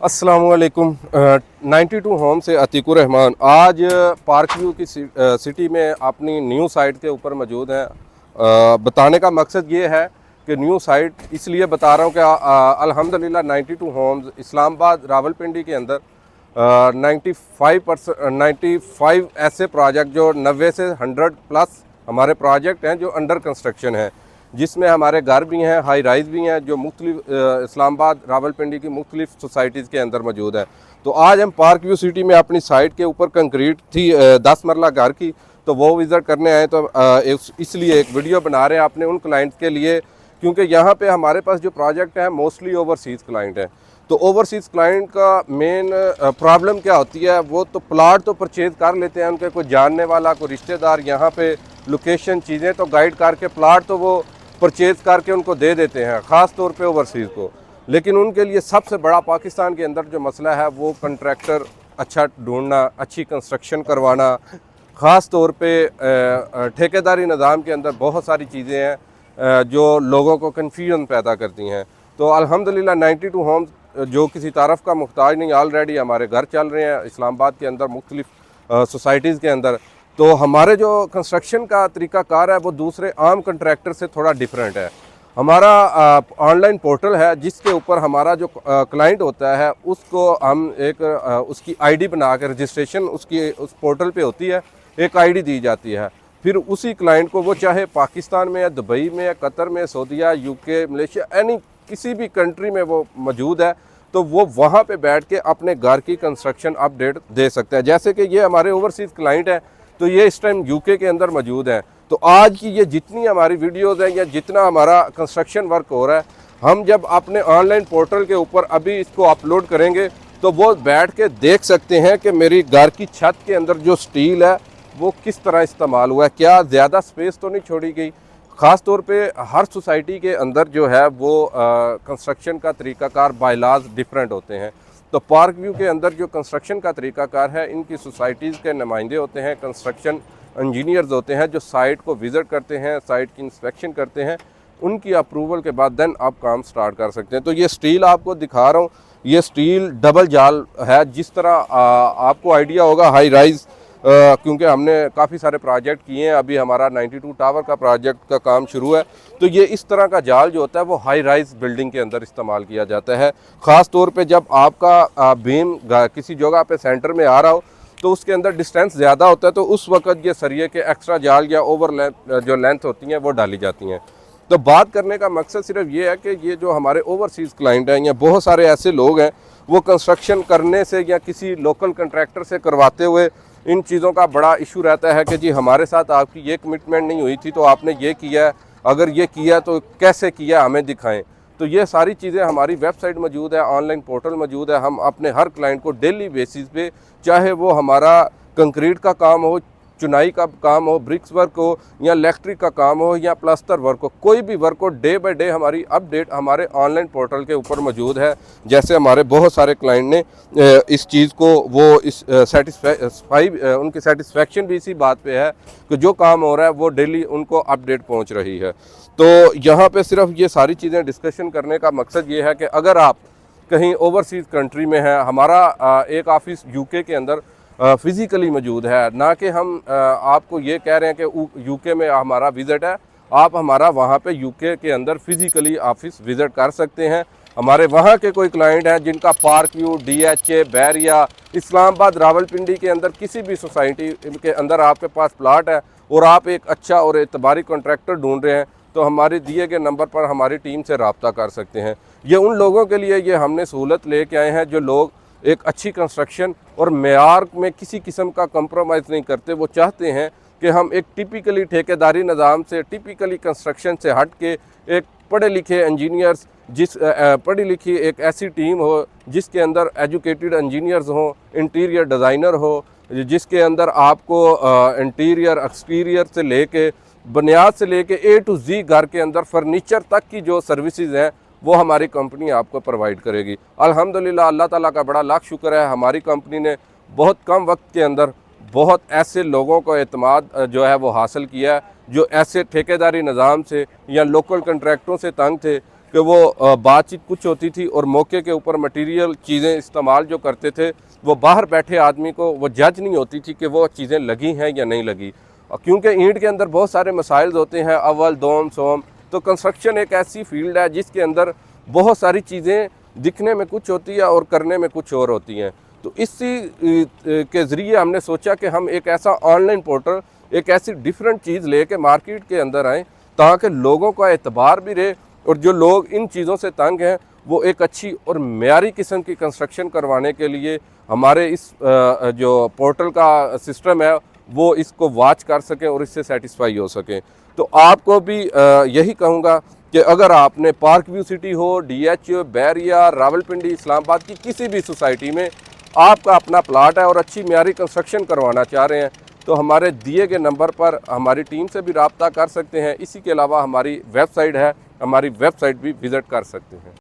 अस्सलामुअलैकुम 92 होम से अतीकुर रहमान। आज पार्क व्यू की सिटी में अपनी न्यू साइट के ऊपर मौजूद हैं। बताने का मकसद ये है कि न्यू साइट इसलिए बता रहा हूँ कि अल्हम्दुलिल्लाह 92 होम्स इस्लामाबाद रावलपिंडी के अंदर 95 ऐसे प्रोजेक्ट जो 90 से 100 प्लस हमारे प्रोजेक्ट हैं जो अंडर कंस्ट्रक्शन हैं, जिसमें हमारे घर भी हैं, हाई राइज भी हैं, जो मुख्तलिफ इस्लामाबाद रावलपिंडी की मुख्तलिफ सोसाइटीज़ के अंदर मौजूद हैं। तो आज हम पार्क व्यू सिटी में अपनी साइट के ऊपर कंक्रीट थी 10 मरला घर की, तो वो विज़िट करने आए। तो इसलिए एक वीडियो बना रहे हैं अपने उन क्लाइंट्स के लिए, क्योंकि यहाँ पे हमारे पास जो प्रोजेक्ट हैं मोस्टली ओवरसीज़ क्लाइंट हैं। तो ओवरसीज़ क्लाइंट का मेन प्रॉब्लम क्या होती है, वो तो प्लाट तो परचेज़ कर लेते हैं, उनके कोई जानने वाला कोई रिश्तेदार यहाँ पे लोकेशन चीज़ें तो गाइड करके प्लाट तो वो परचेज़ करके उनको दे देते हैं, ख़ास तौर पे ओवरसीज़ को। लेकिन उनके लिए सबसे बड़ा पाकिस्तान के अंदर जो मसला है वो कंट्रैक्टर अच्छा ढूंढना, अच्छी कंस्ट्रक्शन करवाना। ख़ास तौर पे ठेकेदारी निज़ाम के अंदर बहुत सारी चीज़ें हैं जो लोगों को कन्फ्यूजन पैदा करती हैं। तो अल्हम्दुलिल्लाह 92 होम्स जो किसी तारफ़ का मुहताज नहीं, ऑलरेडी हमारे घर चल रहे हैं इस्लामाबाद के अंदर मुख्तलिफ सोसाइटीज़ के अंदर। तो हमारे जो कंस्ट्रक्शन का तरीक़ाकार है वो दूसरे आम कंट्रैक्टर से थोड़ा डिफरेंट है। हमारा ऑनलाइन पोर्टल है जिसके ऊपर हमारा जो क्लाइंट होता है उसको हम एक उसकी आईडी बना के रजिस्ट्रेशन उसकी उस पोर्टल पे होती है, एक आईडी दी जाती है। फिर उसी क्लाइंट को वो चाहे पाकिस्तान में या दुबई में या कतर में, सऊदीया, यूके, मलेशिया, यानी किसी भी कंट्री में वो मौजूद है, तो वो वहाँ पे बैठ के अपने घर की कंस्ट्रक्शन अपडेट दे सकते हैं। जैसे कि ये हमारे ओवरसीज़ क्लाइंट हैं, तो ये इस टाइम यूके के अंदर मौजूद हैं। तो आज की ये जितनी हमारी वीडियोज़ हैं या जितना हमारा कंस्ट्रक्शन वर्क हो रहा है, हम जब अपने ऑनलाइन पोर्टल के ऊपर अभी इसको अपलोड करेंगे तो वो बैठ के देख सकते हैं कि मेरी घर की छत के अंदर जो स्टील है वो किस तरह इस्तेमाल हुआ है, क्या ज़्यादा स्पेस तो नहीं छोड़ी गई। ख़ास तौर पे हर सोसाइटी के अंदर जो है वो कंस्ट्रक्शन का तरीक़ाकार बायलाज डिफरेंट होते हैं। तो पार्क व्यू के अंदर जो कंस्ट्रक्शन का तरीक़ाकार है, इनकी सोसाइटीज़ के नुमाइंदे होते हैं, कंस्ट्रक्शन इंजीनियर्स होते हैं जो साइट को विज़िट करते हैं, साइट की इंस्पेक्शन करते हैं। उनकी अप्रूवल के बाद देन आप काम स्टार्ट कर सकते हैं। तो ये स्टील आपको दिखा रहा हूँ, ये स्टील डबल जाल है। जिस तरह आपको आइडिया होगा हाई राइज़, क्योंकि हमने काफ़ी सारे प्रोजेक्ट किए हैं, अभी हमारा 92 टावर का प्रोजेक्ट का काम शुरू है। तो ये इस तरह का जाल जो होता है वो हाई राइज बिल्डिंग के अंदर इस्तेमाल किया जाता है। ख़ास तौर पे जब आपका बीम किसी जगह पे सेंटर में आ रहा हो तो उसके अंदर डिस्टेंस ज़्यादा होता है, तो उस वक्त ये सरिये के एक्स्ट्रा जाल या ओवर जो लेंथ होती हैं वो डाली जाती हैं। तो बात करने का मकसद सिर्फ ये है कि ये जो हमारे ओवरसीज़ क्लाइंट हैं या बहुत सारे ऐसे लोग हैं वो कंस्ट्रक्शन करने से या किसी लोकल कंट्रैक्टर से करवाते हुए इन चीज़ों का बड़ा इशू रहता है कि जी हमारे साथ आपकी ये कमिटमेंट नहीं हुई थी तो आपने ये किया है, अगर ये किया तो कैसे किया हमें दिखाएं। तो ये सारी चीज़ें हमारी वेबसाइट मौजूद है, ऑनलाइन पोर्टल मौजूद है। हम अपने हर क्लाइंट को डेली बेसिस पे, चाहे वो हमारा कंक्रीट का काम हो, चुनाई का काम हो, ब्रिक्स वर्क हो, या इलेक्ट्रिक का काम हो, या प्लास्टर वर्क हो, कोई भी वर्क हो, डे बाय डे हमारी अपडेट हमारे ऑनलाइन पोर्टल के ऊपर मौजूद है। जैसे हमारे बहुत सारे क्लाइंट ने इस चीज़ को वो इस उनकी सेटिस्फेक्शन भी इसी बात पे है कि जो काम हो रहा है वो डेली उनको अपडेट पहुंच रही है। तो यहाँ पे सिर्फ ये सारी चीज़ें डिस्कशन करने का मकसद ये है कि अगर आप कहीं ओवरसीज़ कंट्री में हैं, हमारा एक ऑफिस यूके के अंदर फ़िज़िकली मौजूद है, ना कि हम आपको ये कह रहे हैं कि यूके में हमारा विज़िट है। आप हमारा वहाँ पे यूके के अंदर फ़िज़िकली ऑफिस विज़िट कर सकते हैं। हमारे वहाँ के कोई क्लाइंट हैं जिनका park view, DHA, Bahria, Islamabad Rawalpindi के अंदर किसी भी सोसाइटी के अंदर आपके पास प्लाट है और आप एक अच्छा और एतबारी कॉन्ट्रैक्टर ढूंढ रहे हैं, तो हमारे दिए गए नंबर पर हमारी टीम से रब्ता कर सकते हैं। ये उन लोगों के लिए ये हमने सहूलत लेके आए हैं जो लोग एक अच्छी कंस्ट्रक्शन और मेयार में किसी किस्म का कंप्रोमाइज़ नहीं करते। वो चाहते हैं कि हम एक टिपिकली ठेकेदारी निज़ाम से, टिपिकली कंस्ट्रक्शन से हट के एक पढ़े लिखे इंजीनियर्स, पढ़ी लिखी एक ऐसी टीम हो जिसके अंदर एजुकेटेड इंजीनियर्स हों, इंटीरियर डिज़ाइनर हो, जिसके अंदर आपको इंटीरियर एक्सटीरियर से लेके बुनियाद से लेके A to Z घर के अंदर फर्नीचर तक की जो सर्विसेज हैं वो हमारी कंपनी आपको प्रोवाइड करेगी। अल्हम्दुलिल्लाह, अल्लाह ताला का बड़ा लाख शुक्र है, हमारी कंपनी ने बहुत कम वक्त के अंदर बहुत ऐसे लोगों को एतमाद जो है वो हासिल किया है जो ऐसे ठेकेदारी निज़ाम से या लोकल कंट्रैक्टरों से तंग थे कि वो बातचीत कुछ होती थी और मौके के ऊपर मटेरियल चीज़ें इस्तेमाल जो करते थे वो बाहर बैठे आदमी को वो जज नहीं होती थी कि वो चीज़ें लगी हैं या नहीं लगी। क्योंकि ईंट के अंदर बहुत सारे मसाइल होते हैं, अव्वल दोम सोम। तो कंस्ट्रक्शन एक ऐसी फील्ड है जिसके अंदर बहुत सारी चीज़ें दिखने में कुछ होती है और करने में कुछ और होती हैं। तो इसी के ज़रिए हमने सोचा कि हम एक ऐसा ऑनलाइन पोर्टल, एक ऐसी डिफरेंट चीज़ लेके मार्केट के अंदर आएँ ताकि लोगों का एतबार भी रहे और जो लोग इन चीज़ों से तंग हैं वो एक अच्छी और मेयारी किस्म की कंस्ट्रक्शन करवाने के लिए हमारे इस जो पोर्टल का सिस्टम है वो इसको वॉच कर सकें और इससे सेटिस्फाई हो सकें। तो आपको भी यही कहूँगा कि अगर आपने पार्क व्यू सिटी हो, DHO, बैरिया, रावलपिंडी, इस्लामाबाद की किसी भी सोसाइटी में आपका अपना प्लाट है और अच्छी मेयारी कंस्ट्रक्शन करवाना चाह रहे हैं तो हमारे दिए गए नंबर पर हमारी टीम से भी रब्ता कर सकते हैं। इसी के अलावा हमारी वेबसाइट है, हमारी वेबसाइट भी विज़िट कर सकते हैं।